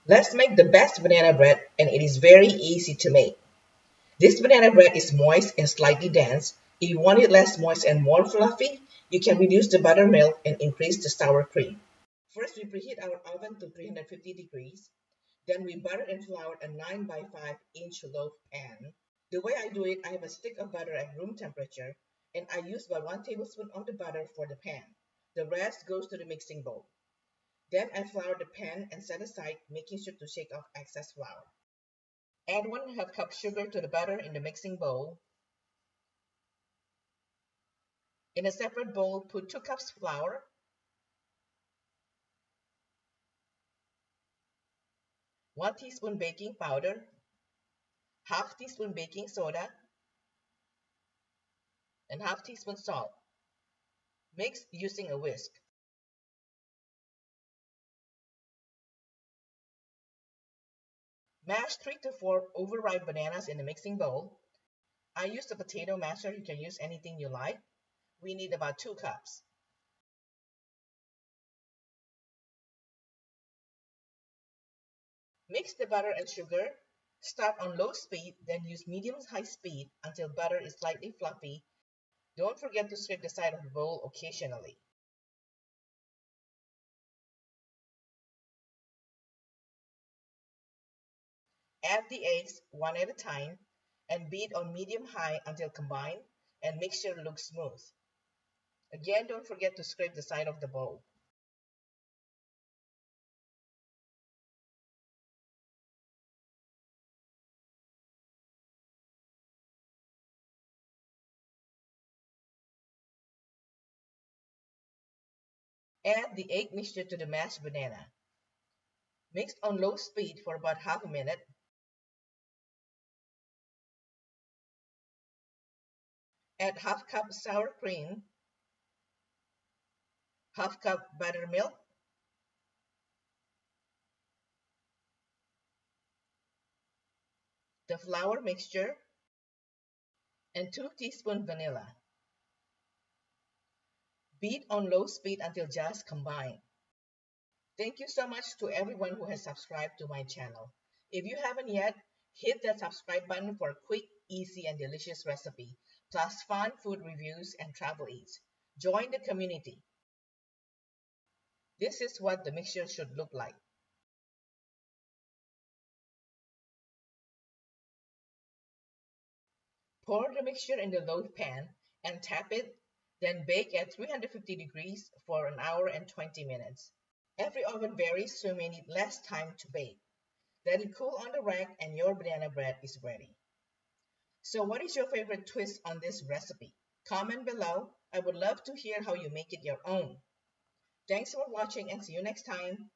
Let's make the best banana bread, and it is very easy to make. This banana bread is moist and slightly dense. If you want it less moist and more fluffy, you can reduce the buttermilk and increase the sour cream. First, we preheat our oven to 350 degrees. Then we butter and flour a 9 by 5-inch loaf pan. The way I do it, I have a stick of butter at room temperature, and I use about 1 tablespoon of the butter for the pan. The rest goes to the mixing bowl. Then I flour the pan and set aside, making sure to shake off excess flour. Add 1/2 cup sugar to the butter in the mixing bowl. In a separate bowl, put 2 cups flour, 1 teaspoon baking powder, half teaspoon baking soda, and half teaspoon salt. Mix using a whisk. Mash 3 to 4 overripe bananas in the mixing bowl. I used a potato masher. You can use anything you like. We need about 2 cups. Mix the butter and sugar. Start on low speed, then use medium-high speed until butter is slightly fluffy. Don't forget to scrape the side of the bowl occasionally. Add the eggs one at a time and beat on medium-high until combined and mixture looks smooth. Again, don't forget to scrape the side of the bowl. Add the egg mixture to the mashed banana. Mix on low speed for about half a minute. Add half cup sour cream, half cup buttermilk, the flour mixture, and 2 teaspoons vanilla. Beat on low speed until just combined. Thank you so much to everyone who has subscribed to my channel. If you haven't yet, hit that subscribe button for a quick, easy, and delicious recipe, plus fun food reviews and travel eats. Join the community. This is what the mixture should look like. Pour the mixture in the loaf pan and tap it, then bake at 350 degrees for an hour and 20 minutes. Every oven varies, so you may need less time to bake. Let it cool on the rack and your banana bread is ready. So what is your favorite twist on this recipe? Comment below. I would love to hear how you make it your own. Thanks for watching and see you next time.